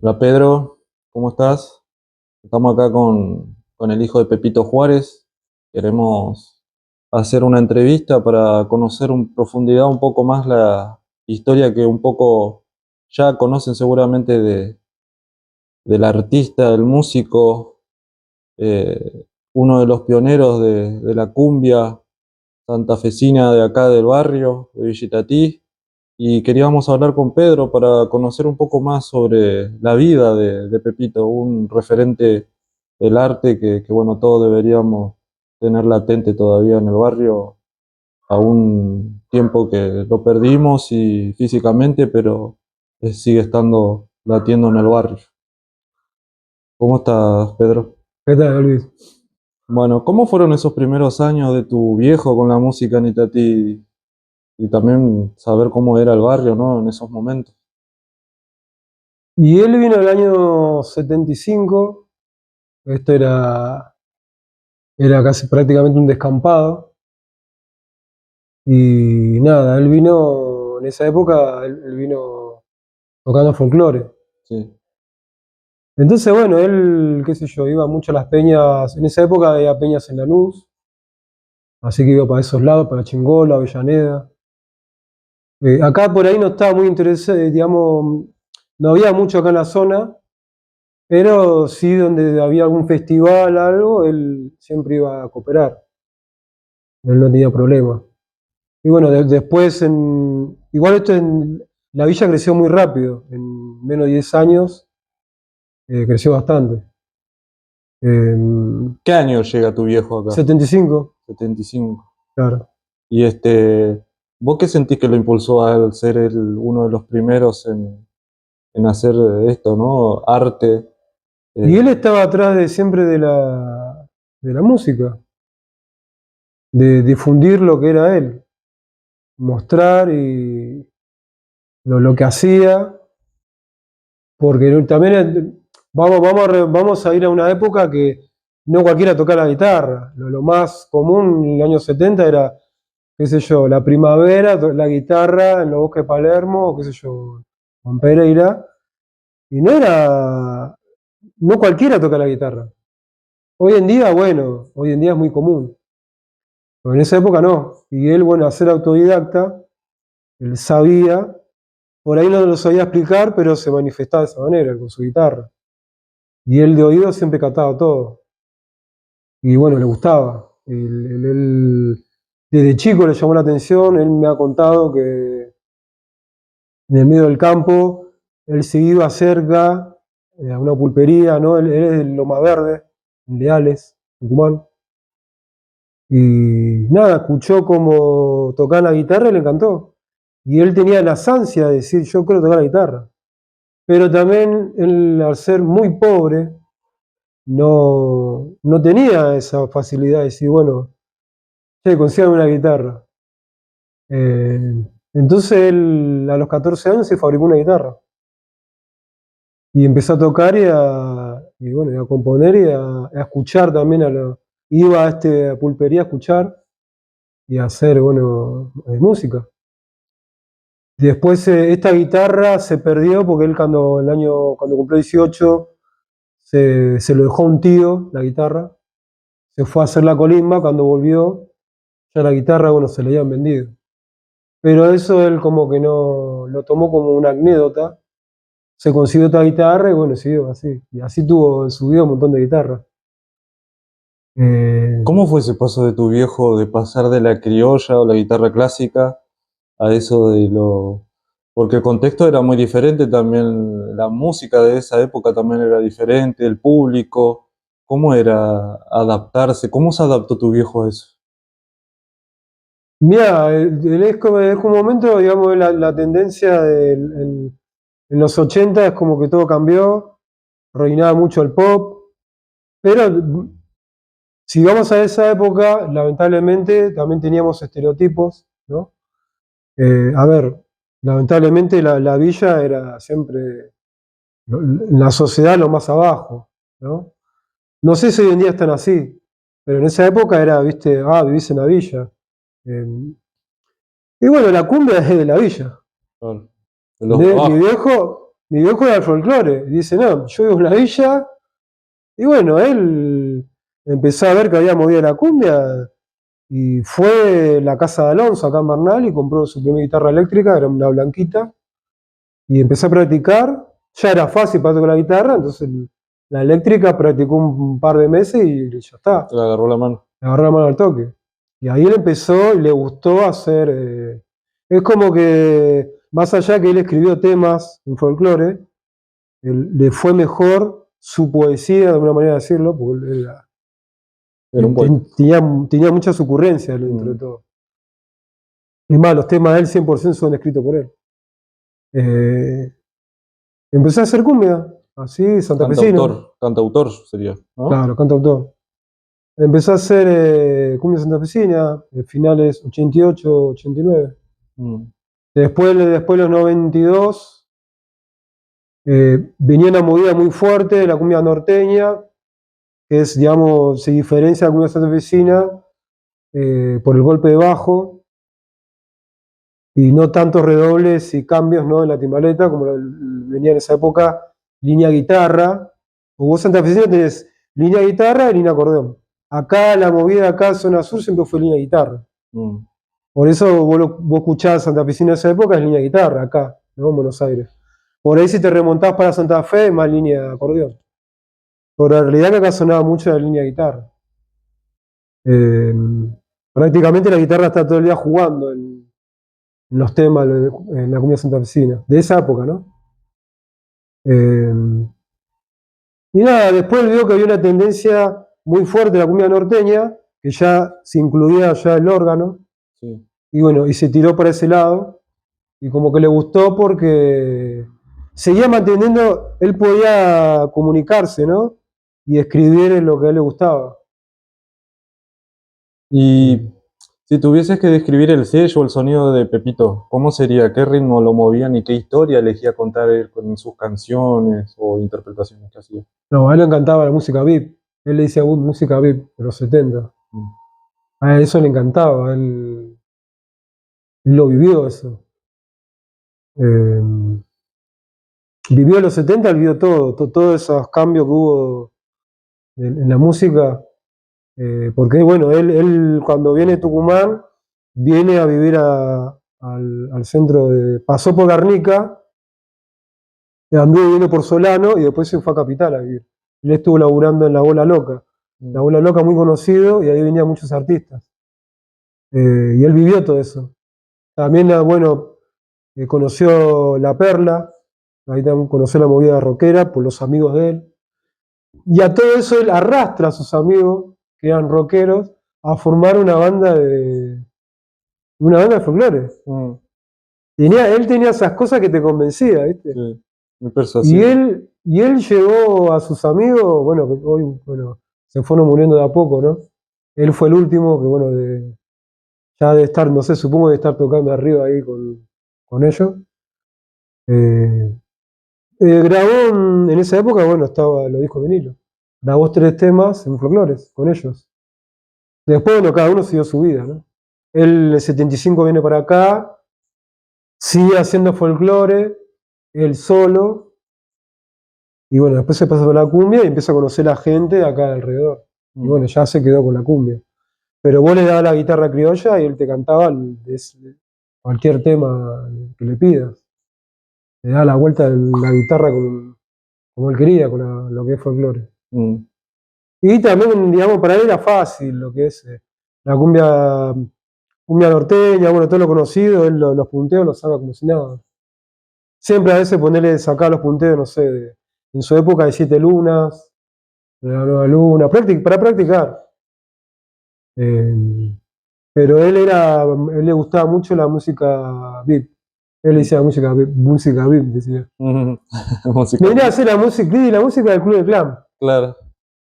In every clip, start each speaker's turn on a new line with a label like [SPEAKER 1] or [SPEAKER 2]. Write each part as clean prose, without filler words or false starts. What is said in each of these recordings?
[SPEAKER 1] Hola Pedro, ¿cómo estás? Estamos acá con el hijo de Pepito Juárez. Queremos hacer una entrevista para conocer en profundidad un poco más la historia que un poco ya conocen seguramente del artista, del músico, uno de los pioneros de la cumbia santafesina de acá del barrio, de Villa. Y queríamos hablar con Pedro para conocer un poco más sobre la vida de Pepito, un referente del arte bueno, todos deberíamos tener latente todavía en el barrio, a un tiempo que lo perdimos y físicamente, pero sigue estando latiendo en el barrio. ¿Cómo estás, Pedro?
[SPEAKER 2] ¿Qué tal, Luis?
[SPEAKER 1] Bueno, ¿cómo fueron esos primeros años de tu viejo con la música en Itatí? Y también saber cómo era el barrio, ¿no? En esos momentos.
[SPEAKER 2] Y él vino el año 75. Esto era casi prácticamente un descampado. Y nada, él vino, en esa época, él vino tocando folclore.
[SPEAKER 1] Sí.
[SPEAKER 2] Entonces, bueno, él, qué sé yo, iba mucho a las peñas. En esa época había peñas en Lanús, así que iba para esos lados, para Chingola, Avellaneda. Acá por ahí no estaba muy interesado, digamos, no había mucho acá en la zona. Pero sí, donde había algún festival, algo, él siempre iba a cooperar. Él no tenía problema. Y bueno, después, igual la villa creció muy rápido. En menos de 10 años creció bastante. En
[SPEAKER 1] ¿Qué año llega tu viejo acá?
[SPEAKER 2] 75,
[SPEAKER 1] 75.
[SPEAKER 2] claro.
[SPEAKER 1] Y ¿vos qué sentís que lo impulsó a él ser uno de los primeros en hacer esto, ¿no? Arte.
[SPEAKER 2] Y
[SPEAKER 1] eh,
[SPEAKER 2] él estaba atrás de siempre de la música, de difundir lo que era él, mostrar y lo que hacía. Porque también vamos a ir a una época que no cualquiera tocaba la guitarra. Lo más común en el año 70 era, qué sé yo, la primavera, la guitarra en los bosques de Palermo, qué sé yo, Juan Pereira. Y no cualquiera toca la guitarra. Hoy en día, bueno, hoy en día es muy común. Pero en esa época no. Y él, bueno, a ser autodidacta, él sabía, por ahí no lo sabía explicar, pero se manifestaba de esa manera, con su guitarra. Y él de oído siempre cantaba todo. Y bueno, le gustaba. Desde chico le llamó la atención, él me ha contado que en el medio del campo, él se iba cerca a una pulpería, ¿no? Él es de Loma Verde, en Leales, Tucumán. Y nada, escuchó como tocar la guitarra y le encantó. Y él tenía la ansia de decir, yo quiero tocar la guitarra. Pero también él, al ser muy pobre, no tenía esa facilidad de decir, bueno, che, consígame una guitarra. Eh, entonces él a los 14 años se fabricó una guitarra y empezó a tocar y bueno, y a componer y a escuchar también. Iba a pulpería a escuchar y a hacer, bueno, música. Después esta guitarra se perdió porque él cuando cumplió 18 se lo dejó a un tío, la guitarra. Se fue a hacer la colimba, cuando volvió ya la guitarra, bueno, se le habían vendido. Pero eso él como que no lo tomó como una anécdota. Se consiguió otra guitarra y bueno, siguió así. Y así tuvo en su vida un montón de guitarras. Eh,
[SPEAKER 1] ¿Cómo fue ese paso de tu viejo de pasar de la criolla o la guitarra clásica a eso de lo... Porque el contexto era muy diferente también, la música de esa época también era diferente, el público, ¿cómo era adaptarse? ¿Cómo se adaptó tu viejo a eso?
[SPEAKER 2] Mirá, es como un momento, digamos, la tendencia en los 80 es como que todo cambió, reinaba mucho el pop, pero si vamos a esa época, lamentablemente también teníamos estereotipos, ¿no? A ver, lamentablemente la villa era siempre en la sociedad lo más abajo, ¿no? No sé si hoy en día están así, pero en esa época era, viste, vivís en la villa. Eh, y bueno, la cumbia es de la villa.
[SPEAKER 1] Claro, de los de
[SPEAKER 2] Mi
[SPEAKER 1] abajo.
[SPEAKER 2] viejo, mi viejo era el folclore. Y dice, no, yo vivo en la villa. Y bueno, él empezó a ver que había movida la cumbia y fue a la casa de Alonso, acá en Bernal, y compró su primera guitarra eléctrica, era una blanquita, y empezó a practicar. Ya era fácil para tocar la guitarra, entonces la eléctrica practicó un par de meses y ya está.
[SPEAKER 1] Le agarró la mano.
[SPEAKER 2] Le agarró la mano al toque. Y ahí él empezó y le gustó hacer. Es como que, más allá que él escribió temas en folclore, le fue mejor su poesía, de alguna manera de decirlo, porque él
[SPEAKER 1] Era un poeta.
[SPEAKER 2] tenía muchas ocurrencias dentro de todo. Y más, los temas de él 100% son escritos por él. Empezó a hacer cumbia, así, santafesino.
[SPEAKER 1] Cantautor sería, ¿no?
[SPEAKER 2] Claro, cantautor. Empezó a hacer cumbia santafesina, finales 88, 89.
[SPEAKER 1] Mm.
[SPEAKER 2] Después de los 92, venía una movida muy fuerte de la cumbia norteña, que es, digamos, se diferencia de la cumbia santafesina por el golpe de bajo y no tantos redobles y cambios, ¿no?, en la timbaleta, como venía en esa época, línea guitarra. O vos santafesino tenés línea guitarra y línea acordeón. Acá la movida acá en zona sur siempre fue línea guitarra.
[SPEAKER 1] Mm.
[SPEAKER 2] Por eso vos escuchabas santafesino de esa época, es línea guitarra, acá, ¿no?, en Buenos Aires. Por ahí si te remontás para Santa Fe, más línea de acordeón. Pero en realidad que acá sonaba mucho la línea guitarra. Prácticamente la guitarra está todo el día jugando en los temas, en la cumbia santafesina, de esa época, ¿no? Y nada, después vio que había una tendencia muy fuerte de la cumbia norteña, que ya se incluía ya el órgano,
[SPEAKER 1] Sí.
[SPEAKER 2] y bueno, y se tiró para ese lado, y como que le gustó porque seguía manteniendo, él podía comunicarse, ¿no? Y escribir en lo que a él le gustaba.
[SPEAKER 1] Y si tuvieses que describir el sello o el sonido de Pepito, ¿cómo sería? ¿Qué ritmo lo movían y qué historia elegía contar él con sus canciones o interpretaciones que hacía?
[SPEAKER 2] No, a él le encantaba la música VIP. Él le decía música VIP de los 70.
[SPEAKER 1] Mm.
[SPEAKER 2] A él eso le encantaba. Él lo vivió eso. Eh, Vivió los 70, vivió todos esos cambios que hubo en la música. Porque bueno, él cuando viene a Tucumán, viene a vivir al centro de. Pasó por Garnica, anduvo viviendo por Solano y después se fue a Capital a vivir. Él estuvo laburando en La Bola Loca. La Bola Loca muy conocido y ahí venían muchos artistas. Y él vivió todo eso. También, bueno, conoció La Perla, ahí también conoció la movida rockera por los amigos de él. Y a todo eso él arrastra a sus amigos, que eran rockeros, a formar una banda de folclore.
[SPEAKER 1] Mm.
[SPEAKER 2] Él tenía esas cosas que te convencía, ¿viste?
[SPEAKER 1] Sí, muy
[SPEAKER 2] Y
[SPEAKER 1] persuasivo.
[SPEAKER 2] él llevó a sus amigos, bueno, que hoy, bueno, se fueron muriendo de a poco, ¿no? Él fue el último, que bueno, ya de estar, no sé, supongo de estar tocando arriba ahí con ellos. Grabó en esa época, bueno, estaba los discos de vinilo. Grabó 3 temas en folclores con ellos. Después, bueno, cada uno siguió su vida, ¿no? Él en el 75 viene para acá, sigue haciendo folclore, él solo, y bueno, después se pasa por la cumbia y empieza a conocer a la gente de acá alrededor. Y bueno, ya se quedó con la cumbia. Pero vos le dabas la guitarra criolla y él te cantaba cualquier tema que le pidas. Le daba la vuelta de la guitarra como él quería, con lo que es folclore.
[SPEAKER 1] Mm.
[SPEAKER 2] Y también, digamos, para él era fácil lo que es la cumbia norteña, bueno, todo lo conocido, él los punteos los saca como si nada. Siempre a veces ponerle, sacar los punteos, no sé, en su época de 7 lunas, de la nueva luna, para practicar. Pero él le gustaba mucho la música VIP. Él decía música VIP, decía.
[SPEAKER 1] Música.
[SPEAKER 2] Venía a hacer la música del Club de Clan.
[SPEAKER 1] Claro.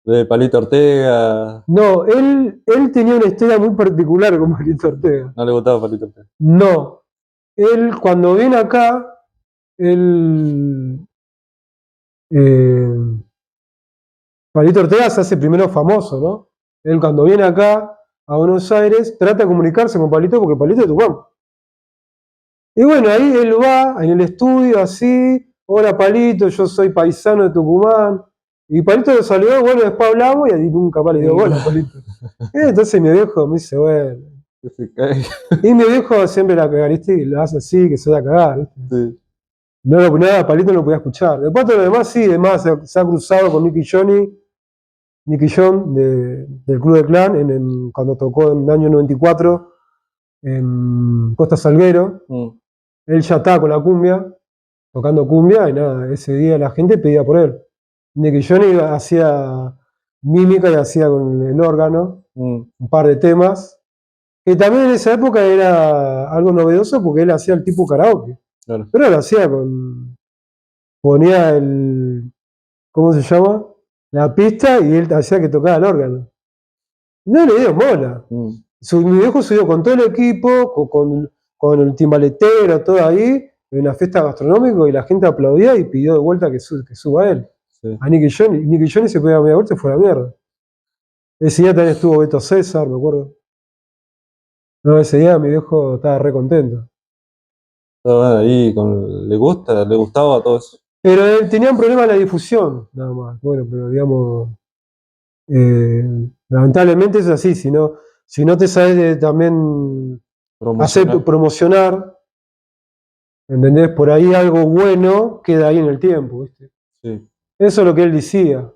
[SPEAKER 1] De Palito Ortega.
[SPEAKER 2] No, él tenía una historia muy particular con Palito Ortega.
[SPEAKER 1] No le gustaba Palito Ortega.
[SPEAKER 2] No, él cuando viene acá, él, Palito Ortega se hace primero famoso, ¿no? Él cuando viene acá a Buenos Aires trata de comunicarse con Palito porque Palito es Tucumán. Y bueno, ahí él va en el estudio así, hola Palito, yo soy paisano de Tucumán. Y Palito lo saludó, bueno, después hablamos y ahí nunca más le dio bola, Palito. Entonces mi viejo me dice, bueno. Y mi viejo siempre la caga, ¿viste? Y lo hace así, que se va a cagar, ¿viste?
[SPEAKER 1] Sí.
[SPEAKER 2] No, nada, Palito no lo podía escuchar. Después todo lo demás sí, además se ha cruzado con Nicky John del Club de Clan, cuando tocó en el año 94 en Costa Salguero. Él ya estaba con la cumbia, tocando cumbia, y nada, ese día la gente pedía por él. Nicky Johnny hacía mímica y hacía con el órgano un par de temas, que también en esa época era algo novedoso porque él hacía el tipo karaoke.
[SPEAKER 1] Claro.
[SPEAKER 2] Pero lo hacía ponía ¿cómo se llama? La pista y él hacía que tocaba el órgano. No le dio mola. Mi viejo subió con todo el equipo, con el timbaletero, todo ahí, en una fiesta gastronómica y la gente aplaudía y pidió de vuelta que suba él. Sí. A Nicky Johnny se podía dar media vuelta y fue a la mierda. Ese día también estuvo Beto César, me acuerdo. No, ese día mi viejo estaba re contento.
[SPEAKER 1] Ahí le gustaba todo eso.
[SPEAKER 2] Pero él tenía un problema en la difusión, nada más. Bueno, pero digamos, lamentablemente es así, si no te sabes también promocionar, ¿entendés? Por ahí algo bueno queda ahí en el tiempo, ¿viste?
[SPEAKER 1] Sí.
[SPEAKER 2] Eso es lo que él decía.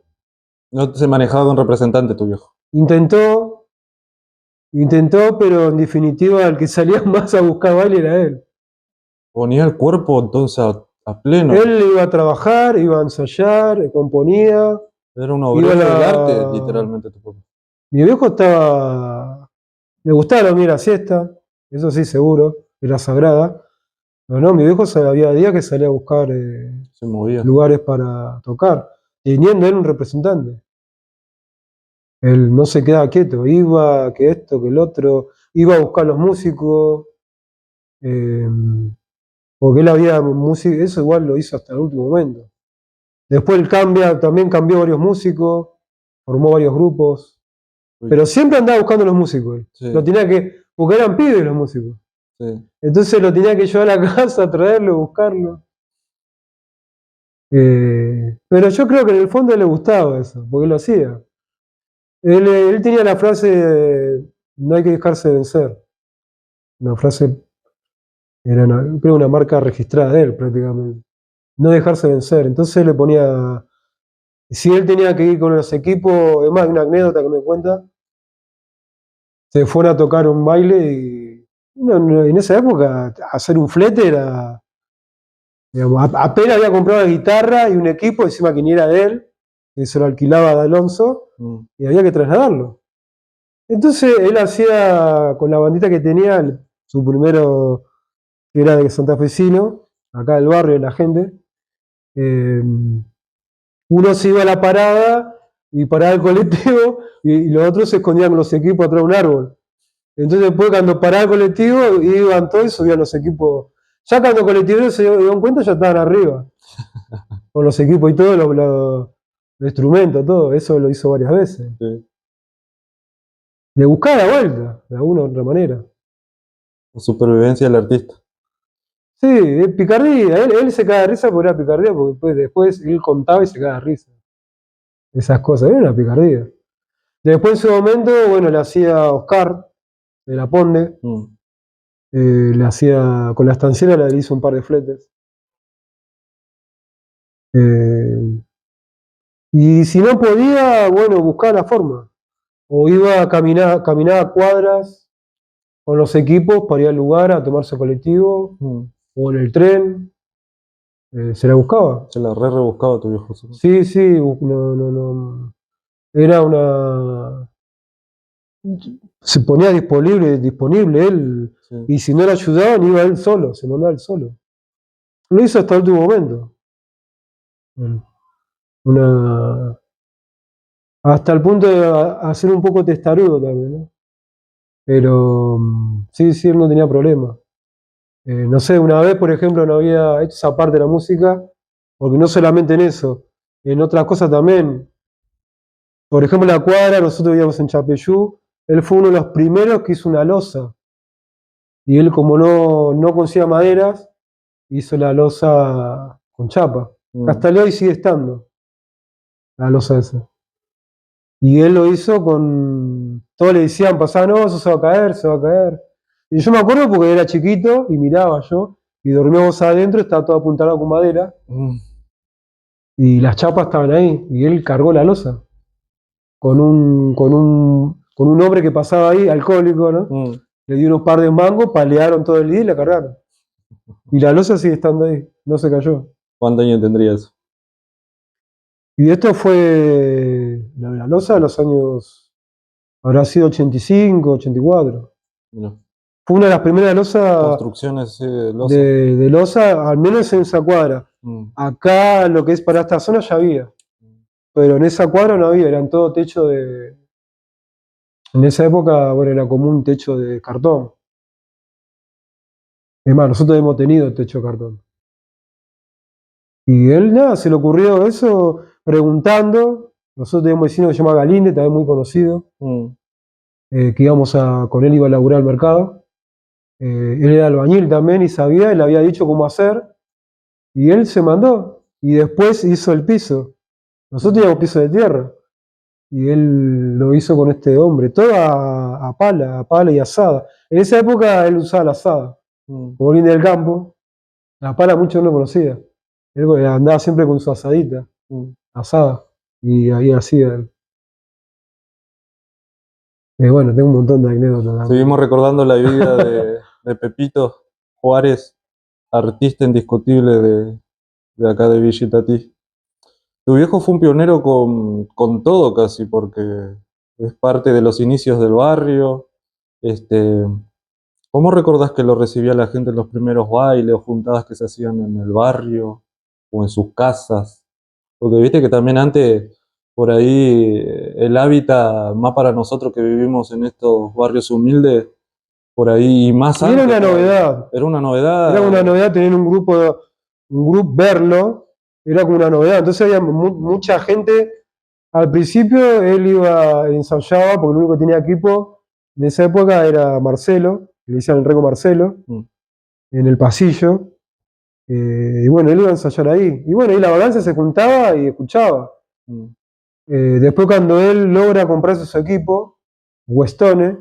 [SPEAKER 1] No se manejaba con representante tu viejo.
[SPEAKER 2] Intentó, pero en definitiva el que salía más a buscar baile era él.
[SPEAKER 1] Ponía el cuerpo entonces a pleno.
[SPEAKER 2] Él iba a trabajar, iba a ensayar, componía.
[SPEAKER 1] Era un obrero del arte, literalmente.
[SPEAKER 2] Mi viejo le gustaba dormir la siesta, eso sí, seguro, era sagrada. Pero no, mi viejo había días que salía a buscar lugares para tocar, teniendo él un representante. Él no se quedaba quieto, iba, que esto, que el otro, iba a buscar los músicos, porque él había música, eso igual lo hizo hasta el último momento. Después él también cambió varios músicos, formó varios grupos, pero siempre andaba buscando los músicos. Sí. Porque eran pibes los músicos. Sí. Entonces lo tenía que llevar a la casa, traerlo, buscarlo. Pero yo creo que en el fondo le gustaba eso, porque lo hacía. Él tenía la frase, no hay que dejarse vencer. Una frase, creo una marca registrada de él prácticamente. No dejarse vencer. Entonces le ponía, si él tenía que ir con los equipos, es más, una anécdota que me cuenta, se fueron a tocar un baile y en esa época hacer un flete era, digamos, apenas había comprado la guitarra y un equipo, encima que ni era de él, que se lo alquilaba de Alonso, y había que trasladarlo. Entonces él hacía con la bandita que tenía, su primero, que era de santafesino, acá del barrio, de la gente, uno se iba a la parada y paraba el colectivo y los otros se escondían con los equipos atrás de un árbol. Entonces después cuando paraba el colectivo iban todos y subían los equipos. Ya cuando los colectiveros se dieron cuenta ya estaban arriba. Con los equipos y todo, los instrumentos, todo. Eso lo hizo varias veces. Sí. Le buscaba la vuelta, de alguna u otra manera.
[SPEAKER 1] La supervivencia del artista.
[SPEAKER 2] Sí, es picardía. Él se caga de risa porque era picardía, porque después él contaba y se caga de risa. Esas cosas, era una picardía. Después en su momento, bueno, le hacía Oscar de la Ponde. Le hacía, con la estanciera le hizo un par de fletes. Y si no podía, bueno, buscaba la forma. O iba a caminar a cuadras con los equipos para ir al lugar a tomarse colectivo, o en el tren. Se la buscaba.
[SPEAKER 1] Se la rebuscaba tu viejo.
[SPEAKER 2] Sí, sí, no. Era una. Se ponía disponible él. Sí. Y si no le ayudaban, iba él solo, se mandaba él solo. Lo hizo hasta el último momento. Hasta el punto de hacer un poco testarudo también, ¿no? Pero sí, él no tenía problema. No sé, una vez, por ejemplo, no había hecho esa parte de la música, porque no solamente en eso, en otras cosas también. Por ejemplo, en la cuadra, nosotros vivíamos en Chapeyú, él fue uno de los primeros que hizo una losa. Y él, como no conseguía maderas, hizo la losa con chapa.
[SPEAKER 1] Mm.
[SPEAKER 2] Hasta el hoy sigue estando la losa esa. Y él lo hizo con. Todos le decían, pasaba, no, eso se va a caer, se va a caer. Y yo me acuerdo porque era chiquito y miraba yo, y dormíamos adentro, estaba todo apuntado con madera,
[SPEAKER 1] Mm.
[SPEAKER 2] y las chapas estaban ahí, y él cargó la losa con un hombre que pasaba ahí, alcohólico, ¿no?
[SPEAKER 1] Mm.
[SPEAKER 2] Le dio unos par de mangos, palearon todo el día y la cargaron. Y la losa sigue estando ahí, no se cayó.
[SPEAKER 1] ¿Cuántos años tendría eso?
[SPEAKER 2] Y esto fue la losa de los años, habrá sido 85, 84.
[SPEAKER 1] Mira,
[SPEAKER 2] Fue una de las primeras losas
[SPEAKER 1] construcciones de losa.
[SPEAKER 2] de losa, al menos en esa cuadra.
[SPEAKER 1] Mm.
[SPEAKER 2] Acá, lo que es para esta zona, ya había. Pero en esa cuadra no había, eran todo techo de. En esa época, bueno, era como un techo de cartón. Es más, nosotros hemos tenido techo de cartón. Y él, nada, se le ocurrió eso preguntando. Nosotros teníamos un vecino que se llama Galinde, también muy conocido,
[SPEAKER 1] Mm.
[SPEAKER 2] que con él iba a laburar al mercado. Él era albañil también y sabía, él había dicho cómo hacer. Y él se mandó. Y después hizo el piso. Nosotros teníamos piso de tierra. Y él lo hizo con este hombre, todo a pala y asada. En esa época él usaba la asada.
[SPEAKER 1] Mm.
[SPEAKER 2] Como viene del campo, la pala mucho no conocía. Él andaba siempre con su asadita,
[SPEAKER 1] Mm.
[SPEAKER 2] asada. Y ahí hacía él. Bueno, tengo un montón de anécdotas también.
[SPEAKER 1] Seguimos recordando la vida de Pepito Juárez, artista indiscutible de acá de Villa Itatí. Tu viejo fue un pionero con todo casi, porque es parte de los inicios del barrio. Este, ¿Cómo recordás que lo recibía la gente en los primeros bailes o juntadas que se hacían en el barrio o en sus casas? Porque viste que también antes, por ahí, el hábitat, más para nosotros que vivimos en estos barrios humildes, por ahí, y más
[SPEAKER 2] Y era
[SPEAKER 1] antes
[SPEAKER 2] una
[SPEAKER 1] todavía,
[SPEAKER 2] novedad.
[SPEAKER 1] era una novedad.
[SPEAKER 2] Era una novedad tener un grupo, verlo, era como una novedad. Entonces había mucha gente. Al principio él ensayaba, porque el único que tenía equipo en esa época era Marcelo, le decían el Rego Marcelo,
[SPEAKER 1] Mm.
[SPEAKER 2] en el pasillo. Y bueno, él iba a ensayar ahí. Y bueno, y la balanza se juntaba y escuchaba.
[SPEAKER 1] Mm.
[SPEAKER 2] Después cuando él logra comprarse su equipo, Westone,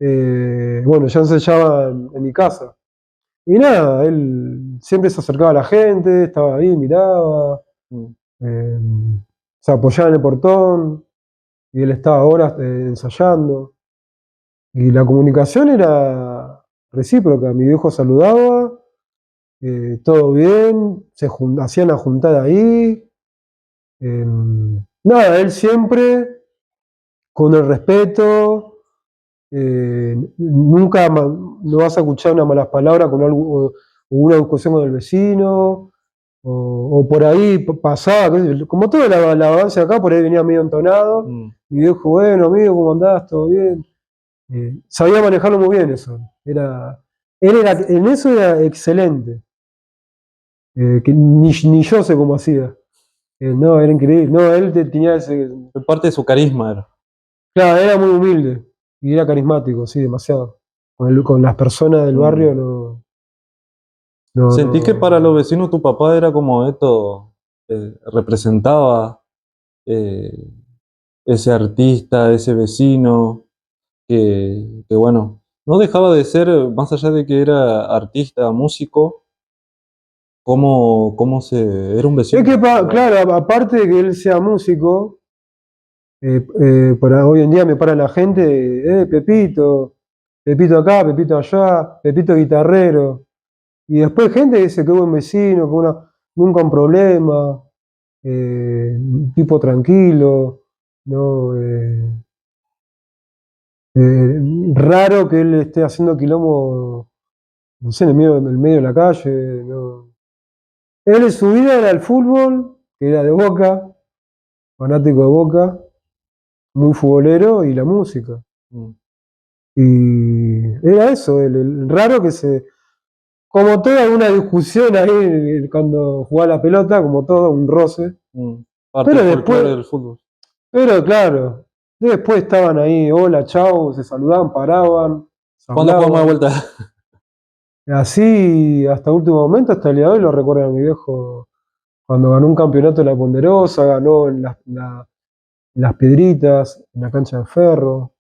[SPEAKER 2] bueno, ya ensayaba en mi casa. Y nada, él siempre se acercaba a la gente, estaba ahí, miraba,
[SPEAKER 1] Mm.
[SPEAKER 2] eh, se apoyaba en el portón, y él estaba horas ensayando. Y la comunicación era recíproca, mi viejo saludaba, todo bien, hacían la juntada ahí. Nada, él siempre con el respeto, nunca no vas a escuchar una malas palabras con algo, o una discusión con el vecino, o por ahí pasaba, como toda la avance acá, por ahí venía medio entonado,
[SPEAKER 1] Mm.
[SPEAKER 2] y dijo, bueno, amigo, ¿cómo andás? ¿Todo bien? Sabía manejarlo muy bien eso. En eso era excelente, que ni yo sé cómo hacía. No, era increíble. No, él tenía ese.
[SPEAKER 1] Fue parte de su carisma era.
[SPEAKER 2] Claro, era muy humilde y era carismático, sí, demasiado. Con las personas del barrio
[SPEAKER 1] Mm.
[SPEAKER 2] no. No,
[SPEAKER 1] Sentí que para los
[SPEAKER 2] no.
[SPEAKER 1] vecinos tu papá era como esto, representaba eh, ese artista, ese vecino, que bueno, no dejaba de ser, más allá de que era artista, músico, era un
[SPEAKER 2] Es
[SPEAKER 1] vecino.
[SPEAKER 2] que, claro, aparte de que él sea músico, hoy en día me para la gente, Pepito, Pepito acá, Pepito allá, Pepito guitarrero. Y después gente que dice que buen vecino, nunca un problema, un tipo tranquilo, ¿no? Raro que él esté haciendo quilombo, no sé, en el medio de la calle, ¿no? Él en su vida era el fútbol, que era de Boca, fanático de Boca, muy futbolero, y la música.
[SPEAKER 1] Mm.
[SPEAKER 2] Y era eso, raro como toda una discusión ahí cuando jugaba la pelota, como todo, un roce.
[SPEAKER 1] Mm. Parte
[SPEAKER 2] Pero
[SPEAKER 1] del folclore
[SPEAKER 2] después,
[SPEAKER 1] del fútbol.
[SPEAKER 2] pero claro, después estaban ahí, hola, chau, se saludaban, paraban, se
[SPEAKER 1] ¿Cuándo jugamos de
[SPEAKER 2] hablaban.
[SPEAKER 1] vuelta?
[SPEAKER 2] Así hasta último momento, hasta el día de hoy lo recuerda mi viejo Cuando ganó un campeonato en la Ponderosa, ganó en Las Piedritas, en la cancha de Ferro.